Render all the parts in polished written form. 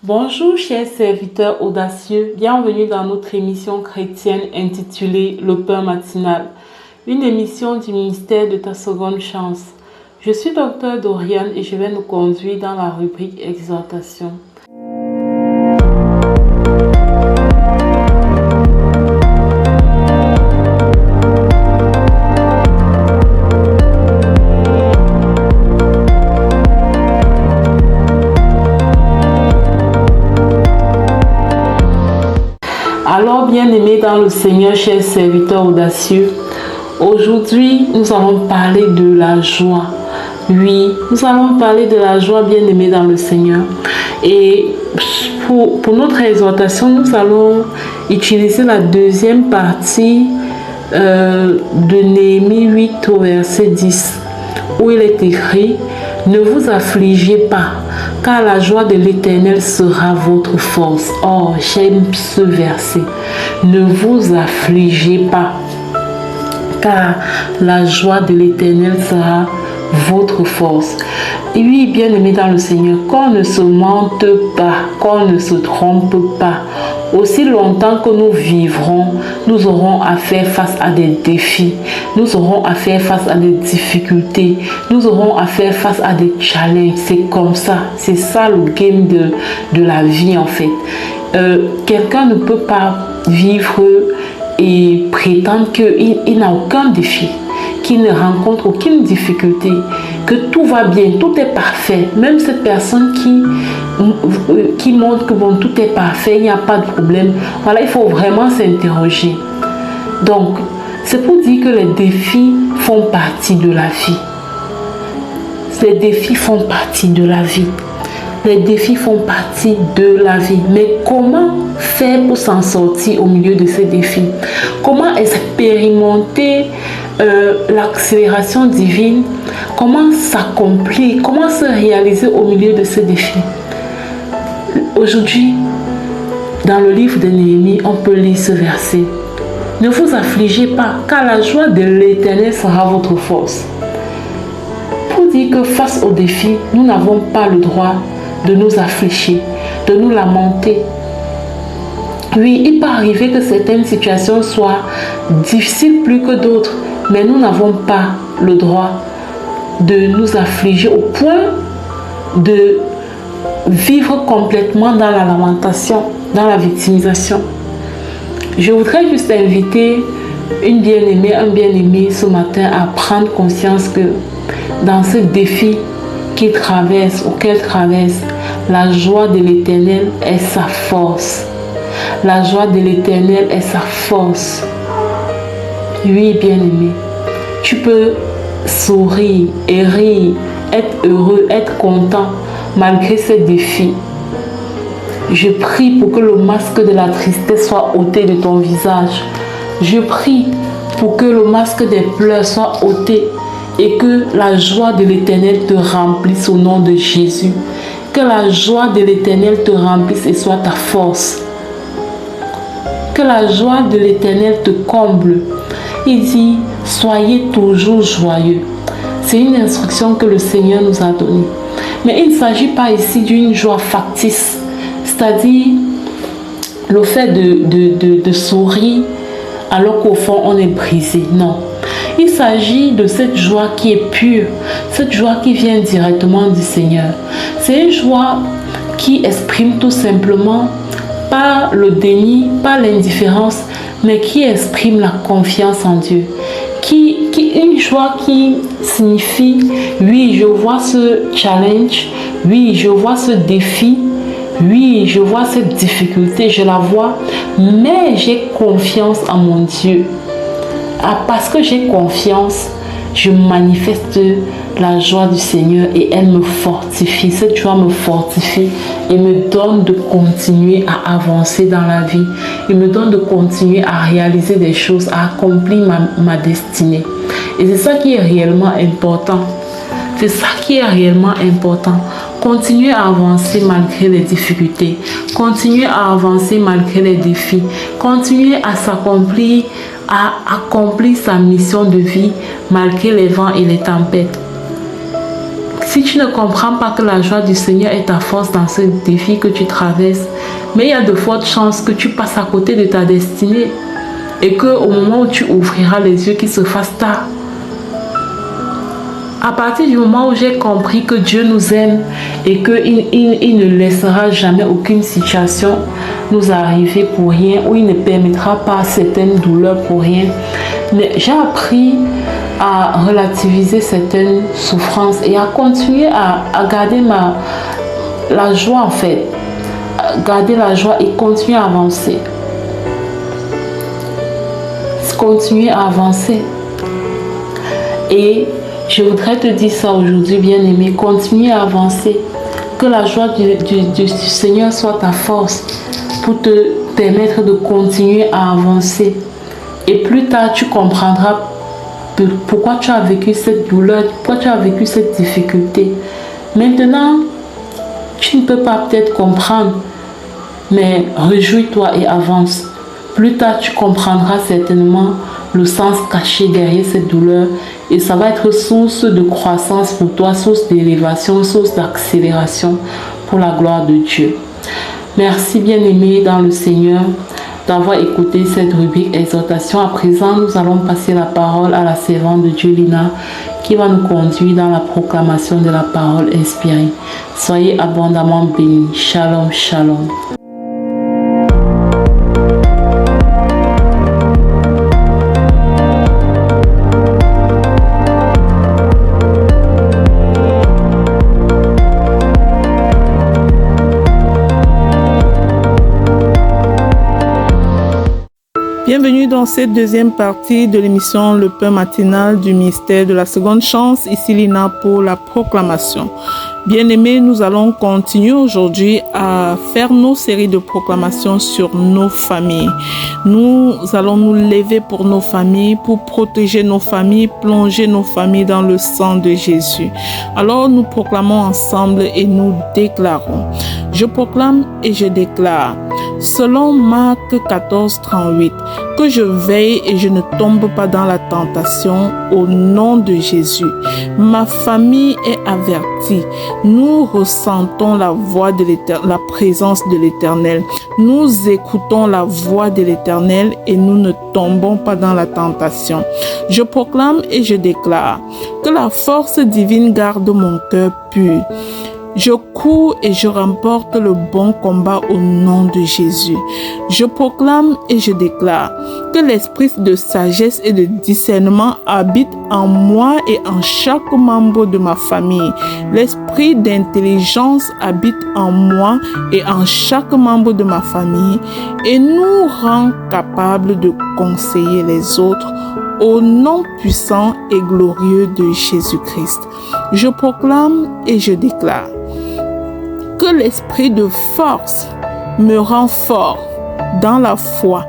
Bonjour chers serviteurs audacieux, bienvenue dans notre émission chrétienne intitulée Le Pain matinal, une émission du ministère de ta seconde chance. Je suis Dr Doriane et je vais nous conduire dans la rubrique Exhortation. Alors, bien-aimés dans le Seigneur, chers serviteurs audacieux, aujourd'hui, nous allons parler de la joie. Oui, nous allons parler de la joie, bien-aimés dans le Seigneur. Et pour notre exhortation, nous allons utiliser la deuxième partie de Néhémie 8 au verset 10, où il est écrit « Ne vous affligez pas, car la joie de l'Éternel sera votre force. » Oh, j'aime ce verset. Ne vous affligez pas, car la joie de l'Éternel sera votre force. Et oui, bien aimé dans le Seigneur, qu'on ne se mente pas, qu'on ne se trompe pas. Aussi longtemps que nous vivrons, nous aurons à faire face à des défis, nous aurons à faire face à des difficultés, nous aurons à faire face à des challenges. C'est comme ça, c'est ça le game de la vie en fait. Quelqu'un ne peut pas vivre et prétendre qu'il n'a aucun défi, qu'il ne rencontre aucune difficulté, que tout va bien, tout est parfait. Même cette personne qui montre que bon, tout est parfait, il n'y a pas de problème. Voilà, il faut vraiment s'interroger. Donc, c'est pour dire que les défis font partie de la vie. Les défis font partie de la vie. Les défis font partie de la vie. Mais comment faire pour s'en sortir au milieu de ces défis? Comment expérimenter l'accélération divine? Comment s'accomplir? Comment se réaliser au milieu de ces défis? Aujourd'hui, dans le livre de Néhémie, on peut lire ce verset. Ne vous affligez pas, car la joie de l'Éternel sera votre force. Pour dire que face aux défis, nous n'avons pas le droit de nous affliger, de nous lamenter. Oui, il peut arriver que certaines situations soient difficiles plus que d'autres, mais nous n'avons pas le droit de nous affliger au point de vivre complètement dans la lamentation, dans la victimisation. Je voudrais juste inviter une bien-aimée, un bien-aimé ce matin à prendre conscience que dans ce défi auquel traverse, la joie de l'Éternel est sa force. La joie de l'Éternel est sa force. Oui, bien-aimé, tu peux sourire et rire, être heureux, être content malgré ces défis. Je prie pour que le masque de la tristesse soit ôté de ton visage. Je prie pour que le masque des pleurs soit ôté et que la joie de l'Éternel te remplisse au nom de Jésus. Que la joie de l'Éternel te remplisse et soit ta force. Que la joie de l'Éternel te comble. Il dit, soyez toujours joyeux. C'est une instruction que le Seigneur nous a donnée. Mais il ne s'agit pas ici d'une joie factice. C'est-à-dire le fait de sourire alors qu'au fond on est brisé. Non. Il s'agit de cette joie qui est pure, cette joie qui vient directement du Seigneur. C'est une joie qui exprime tout simplement pas le déni, pas l'indifférence, mais qui exprime la confiance en Dieu. Une joie qui signifie, oui, je vois ce challenge, oui, je vois ce défi, oui, je vois cette difficulté, je la vois, mais j'ai confiance en mon Dieu. Parce que j'ai confiance, je manifeste la joie du Seigneur et elle me fortifie. Cette joie me fortifie et me donne de continuer à avancer dans la vie. Il me donne de continuer à réaliser des choses, à accomplir ma destinée. Et c'est ça qui est réellement important. C'est ça qui est réellement important. Continuer à avancer malgré les difficultés. Continuer à avancer malgré les défis. Continuer à s'accomplir, à accomplir sa mission de vie malgré les vents et les tempêtes. Si tu ne comprends pas que la joie du Seigneur est ta force dans ce défi que tu traverses, mais il y a de fortes chances que tu passes à côté de ta destinée et qu'au moment où tu ouvriras les yeux, qu'il se fasse tard. À partir du moment où j'ai compris que Dieu nous aime et qu'il ne laissera jamais aucune situation nous arriver pour rien, ou il ne permettra pas certaines douleurs pour rien, mais j'ai appris à relativiser certaines souffrances et à continuer à garder la joie en fait. Garder la joie et continuer à avancer. Continuer à avancer. Et je voudrais te dire ça aujourd'hui, bien-aimé. Continue à avancer. Que la joie du Seigneur soit ta force pour te permettre de continuer à avancer. Et plus tard, tu comprendras pourquoi tu as vécu cette douleur, pourquoi tu as vécu cette difficulté. Maintenant, tu ne peux pas peut-être comprendre, mais réjouis-toi et avance. Plus tard, tu comprendras certainement le sens caché derrière cette douleur et ça va être source de croissance pour toi, source d'élévation, source d'accélération pour la gloire de Dieu. Merci bien-aimé dans le Seigneur d'avoir écouté cette rubrique exhortation. À présent, nous allons passer la parole à la servante de Dieu, Lina, qui va nous conduire dans la proclamation de la parole inspirée. Soyez abondamment bénis. Shalom, shalom. Bienvenue dans cette deuxième partie de l'émission Le Pain matinal du ministère de la Seconde Chance. Ici Lina pour la proclamation. Bien-aimés, nous allons continuer aujourd'hui à faire nos séries de proclamations sur nos familles. Nous allons nous lever pour nos familles, pour protéger nos familles, plonger nos familles dans le sang de Jésus. Alors nous proclamons ensemble et nous déclarons. Je proclame et je déclare, selon Marc 14, 38, que je veille et je ne tombe pas dans la tentation au nom de Jésus. Ma famille est avertie. Nous ressentons la voix de l'Éternel, la présence de l'Éternel. Nous écoutons la voix de l'Éternel et nous ne tombons pas dans la tentation. Je proclame et je déclare que la force divine garde mon cœur pur. Je cours et je remporte le bon combat au nom de Jésus. Je proclame et je déclare que l'esprit de sagesse et de discernement habite en moi et en chaque membre de ma famille. L'esprit d'intelligence habite en moi et en chaque membre de ma famille et nous rend capables de conseiller les autres au nom puissant et glorieux de Jésus-Christ. Je proclame et je déclare que l'esprit de force me rend fort dans la foi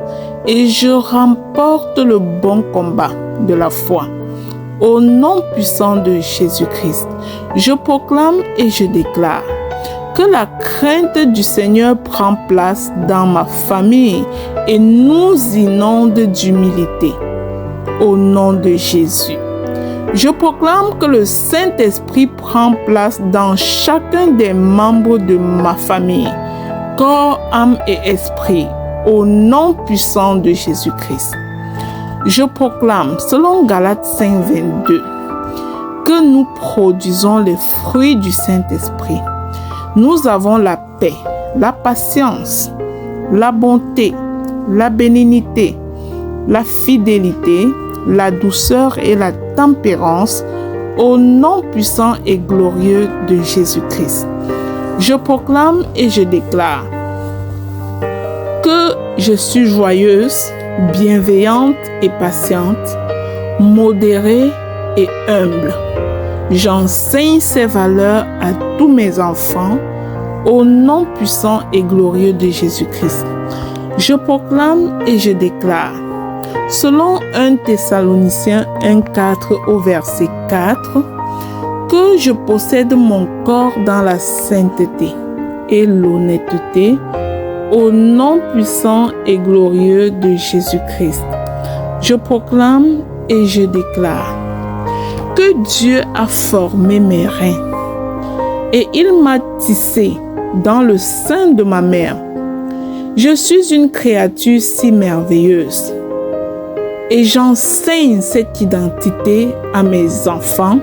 et je remporte le bon combat de la foi. Au nom puissant de Jésus-Christ, je proclame et je déclare que la crainte du Seigneur prend place dans ma famille et nous inonde d'humilité. Au nom de Jésus. Je proclame que le Saint-Esprit prend place dans chacun des membres de ma famille, corps, âme et esprit, au nom puissant de Jésus-Christ. Je proclame, selon Galates 5, 22, que nous produisons les fruits du Saint-Esprit. Nous avons la paix, la patience, la bonté, la bénignité, la fidélité, la douceur et la tempérance au nom puissant et glorieux de Jésus-Christ. Je proclame et je déclare que je suis joyeuse, bienveillante et patiente, modérée et humble. J'enseigne ces valeurs à tous mes enfants au nom puissant et glorieux de Jésus-Christ. Je proclame et je déclare, selon 1 Thessaloniciens 1,4 au verset 4, que je possède mon corps dans la sainteté et l'honnêteté au nom puissant et glorieux de Jésus-Christ. Je proclame et je déclare que Dieu a formé mes reins et il m'a tissé dans le sein de ma mère. Je suis une créature si merveilleuse et j'enseigne cette identité à mes enfants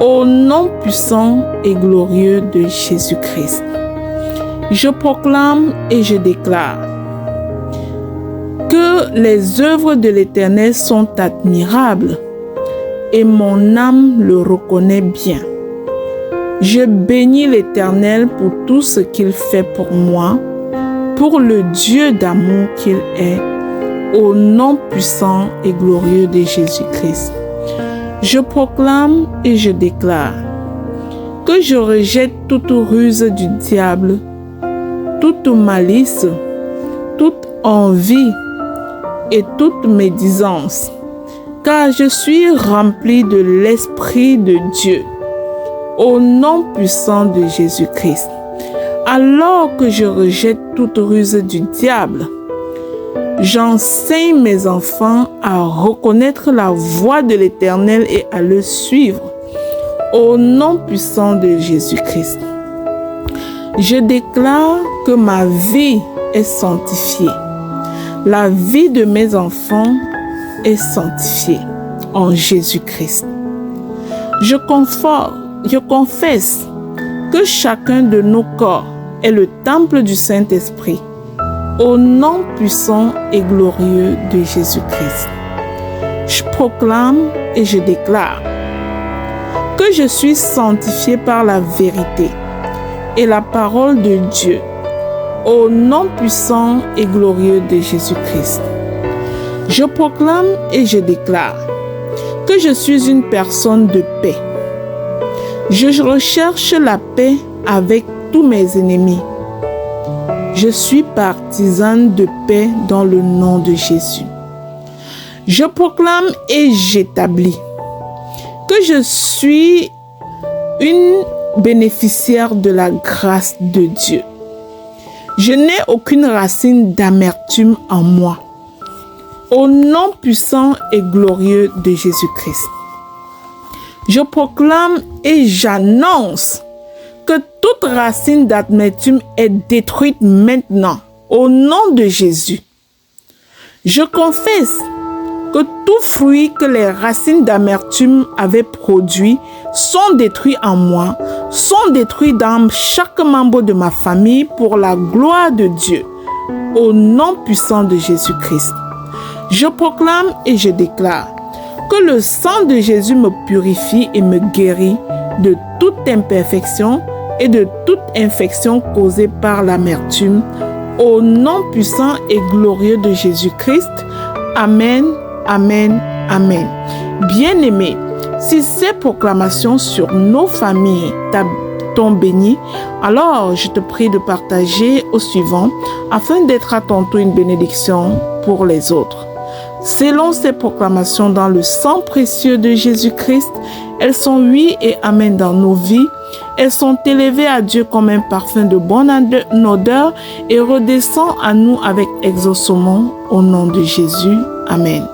au nom puissant et glorieux de Jésus-Christ. Je proclame et je déclare que les œuvres de l'Éternel sont admirables et mon âme le reconnaît bien. Je bénis l'Éternel pour tout ce qu'il fait pour moi, pour le Dieu d'amour qu'il est, au nom puissant et glorieux de Jésus-Christ. Je proclame et je déclare que je rejette toute ruse du diable, toute malice, toute envie et toute médisance, car je suis rempli de l'Esprit de Dieu, au nom puissant de Jésus-Christ. Alors que je rejette toute ruse du diable, j'enseigne mes enfants à reconnaître la voix de l'Éternel et à le suivre, au nom puissant de Jésus-Christ. Je déclare que ma vie est sanctifiée. La vie de mes enfants est sanctifiée en Jésus-Christ. Je confesse que chacun de nos corps est le temple du Saint-Esprit, au nom puissant et glorieux de Jésus-Christ. Je proclame et je déclare que je suis sanctifié par la vérité et la parole de Dieu, au nom puissant et glorieux de Jésus-Christ. Je proclame et je déclare que je suis une personne de paix. Je recherche la paix avec tous mes ennemis. Je suis partisane de paix dans le nom de Jésus. Je proclame et j'établis que je suis une bénéficiaire de la grâce de Dieu. Je n'ai aucune racine d'amertume en moi. Au nom puissant et glorieux de Jésus-Christ. Je proclame et j'annonce que toute racine d'amertume est détruite maintenant, au nom de Jésus. Je confesse que tout fruit que les racines d'amertume avaient produit sont détruits en moi, sont détruits dans chaque membre de ma famille pour la gloire de Dieu, au nom puissant de Jésus-Christ. Je proclame et je déclare que le sang de Jésus me purifie et me guérit de toute imperfection et de toute infection causée par l'amertume, au nom puissant et glorieux de Jésus-Christ. Amen, amen, amen. Bien-aimés, si ces proclamations sur nos familles t'ont béni, alors je te prie de partager au suivant afin d'être à ton tour une bénédiction pour les autres. Selon ces proclamations dans le sang précieux de Jésus-Christ, elles sont oui et amen dans nos vies. Elles sont élevées à Dieu comme un parfum de bonne odeur et redescendent à nous avec exaucement au nom de Jésus. Amen.